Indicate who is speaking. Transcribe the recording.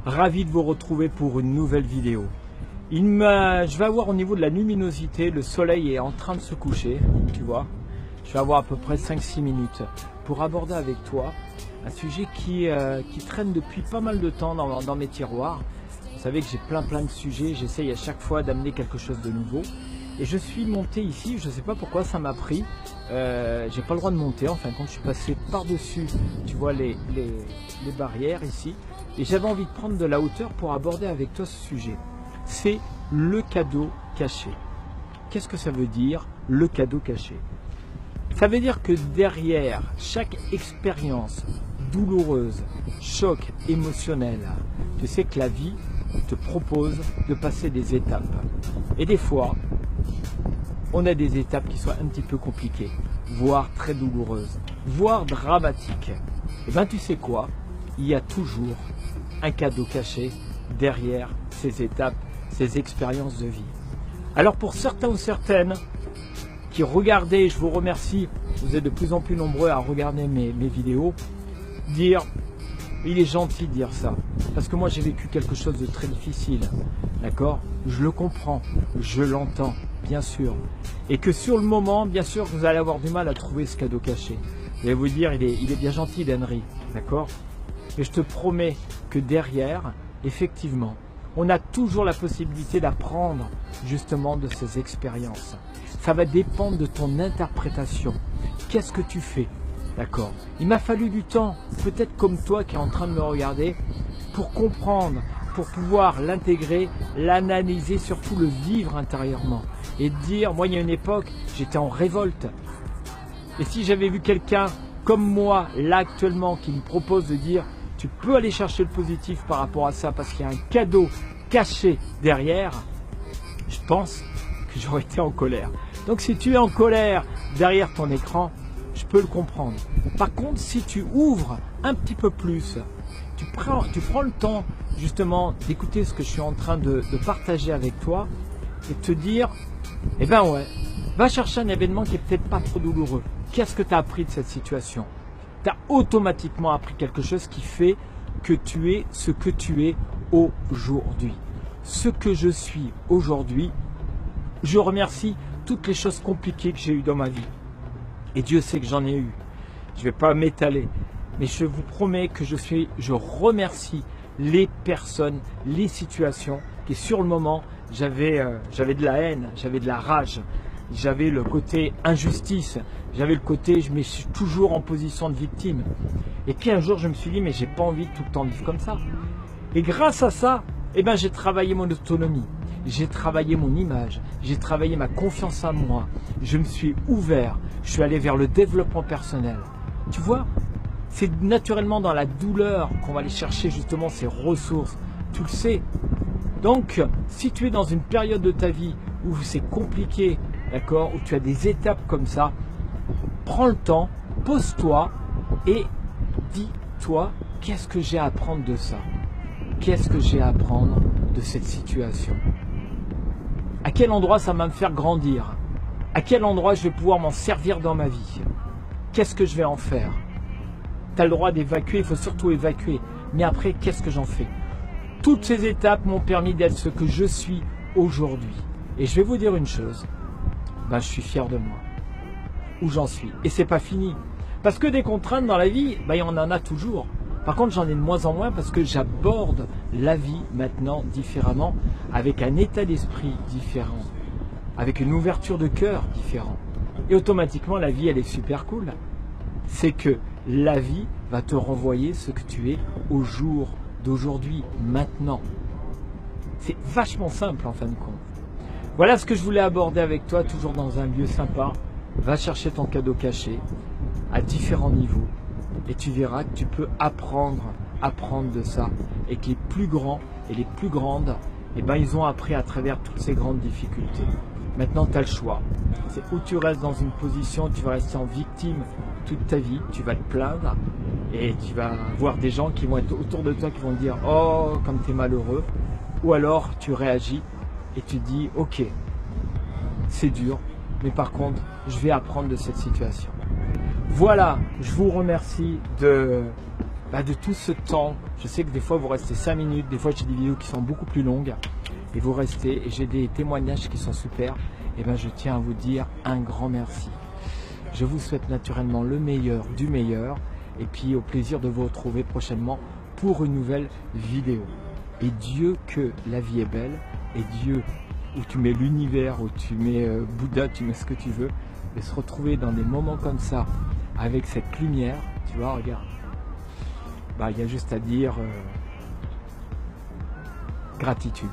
Speaker 1: Ravi de vous retrouver pour une nouvelle vidéo. Je vais avoir au niveau de la luminosité, le soleil est en train de se coucher, tu vois. Je vais avoir à peu près 5-6 minutes pour aborder avec toi un sujet qui traîne depuis pas mal de temps dans mes tiroirs. Vous savez que j'ai plein de sujets, j'essaye à chaque fois d'amener quelque chose de nouveau. Et je suis monté ici, je ne sais pas pourquoi ça m'a pris, j'ai pas le droit de monter, en fin de compte je suis passé par-dessus, tu vois les barrières ici. Et j'avais envie de prendre de la hauteur pour aborder avec toi ce sujet. C'est le cadeau caché. Qu'est-ce que ça veut dire, le cadeau caché? Ça veut dire que derrière chaque expérience douloureuse, choc émotionnel, tu sais que la vie te propose de passer des étapes. Et des fois, on a des étapes qui sont un petit peu compliquées, voire très douloureuses, voire dramatiques. Et bien tu sais quoi? Il y a toujours un cadeau caché derrière ces étapes, ces expériences de vie. Alors pour certains ou certaines qui regardez, je vous remercie, vous êtes de plus en plus nombreux à regarder mes vidéos, dire, il est gentil de dire ça, parce que moi j'ai vécu quelque chose de très difficile, d'accord? Je le comprends, je l'entends, bien sûr, et que sur le moment, bien sûr, vous allez avoir du mal à trouver ce cadeau caché. Vous allez vous dire, il est bien gentil d'Henry, d'accord? Mais je te promets que derrière, effectivement, on a toujours la possibilité d'apprendre justement de ces expériences. Ça va dépendre de ton interprétation. Qu'est-ce que tu fais? D'accord? Il m'a fallu du temps, peut-être comme toi qui est en train de me regarder, pour comprendre, pour pouvoir l'intégrer, l'analyser, surtout le vivre intérieurement. Et dire, moi il y a une époque, j'étais en révolte. Et si j'avais vu quelqu'un comme moi, là actuellement, qui me propose de dire, tu peux aller chercher le positif par rapport à ça parce qu'il y a un cadeau caché derrière, je pense que j'aurais été en colère. Donc si tu es en colère derrière ton écran, je peux le comprendre. Par contre, si tu ouvres un petit peu plus, tu prends le temps justement d'écouter ce que je suis en train de partager avec toi et te dire, eh ben ouais, va chercher un événement qui est peut-être pas trop douloureux. Qu'est-ce que tu as appris de cette situation? Tu as automatiquement appris quelque chose qui fait que tu es ce que tu es aujourd'hui. Ce que je suis aujourd'hui, je remercie toutes les choses compliquées que j'ai eues dans ma vie. Et Dieu sait que j'en ai eu. Je ne vais pas m'étaler. Mais je vous promets que je remercie les personnes, les situations qui sur le moment, j'avais de la haine, j'avais de la rage. J'avais le côté injustice, j'avais le côté je me suis toujours en position de victime. Et puis un jour je me suis dit mais j'ai pas envie de tout le temps vivre comme ça. Et grâce à ça, eh ben, j'ai travaillé mon autonomie, j'ai travaillé mon image, j'ai travaillé ma confiance en moi, je me suis ouvert, je suis allé vers le développement personnel. Tu vois, c'est naturellement dans la douleur qu'on va aller chercher justement ces ressources, tu le sais. Donc si tu es dans une période de ta vie où c'est compliqué, d'accord, où tu as des étapes comme ça, prends le temps, pose-toi et dis-toi, qu'est-ce que j'ai à apprendre de ça? Qu'est-ce que j'ai à apprendre de cette situation? À quel endroit ça va me faire grandir? À quel endroit je vais pouvoir m'en servir dans ma vie? Qu'est-ce que je vais en faire? Tu as le droit d'évacuer, il faut surtout évacuer. Mais après, qu'est-ce que j'en fais? Toutes ces étapes m'ont permis d'être ce que je suis aujourd'hui. Et je vais vous dire une chose, ben, je suis fier de moi, où j'en suis. Et c'est pas fini. Parce que des contraintes dans la vie, ben, il y en a toujours. Par contre, j'en ai de moins en moins parce que j'aborde la vie maintenant différemment, avec un état d'esprit différent, avec une ouverture de cœur différente. Et automatiquement, la vie, elle est super cool. C'est que la vie va te renvoyer ce que tu es au jour d'aujourd'hui, maintenant. C'est vachement simple en fin de compte. Voilà ce que je voulais aborder avec toi, toujours dans un lieu sympa. Va chercher ton cadeau caché à différents niveaux et tu verras que tu peux apprendre de ça et que les plus grands et les plus grandes, eh ben, ils ont appris à travers toutes ces grandes difficultés. Maintenant, tu as le choix. C'est où tu restes dans une position, tu vas rester en victime toute ta vie, tu vas te plaindre et tu vas voir des gens qui vont être autour de toi qui vont te dire « Oh, comme tu es malheureux » ou alors tu réagis et tu dis « Ok, c'est dur, mais par contre, je vais apprendre de cette situation. » Voilà, je vous remercie de de tout ce temps. Je sais que des fois vous restez 5 minutes, des fois j'ai des vidéos qui sont beaucoup plus longues et vous restez et j'ai des témoignages qui sont super. Et je tiens à vous dire un grand merci. Je vous souhaite naturellement le meilleur du meilleur et puis au plaisir de vous retrouver prochainement pour une nouvelle vidéo. Et Dieu que la vie est belle, et Dieu où tu mets l'univers, où tu mets Bouddha, tu mets ce que tu veux, et se retrouver dans des moments comme ça avec cette lumière, tu vois, regarde, il y a juste à dire gratitude.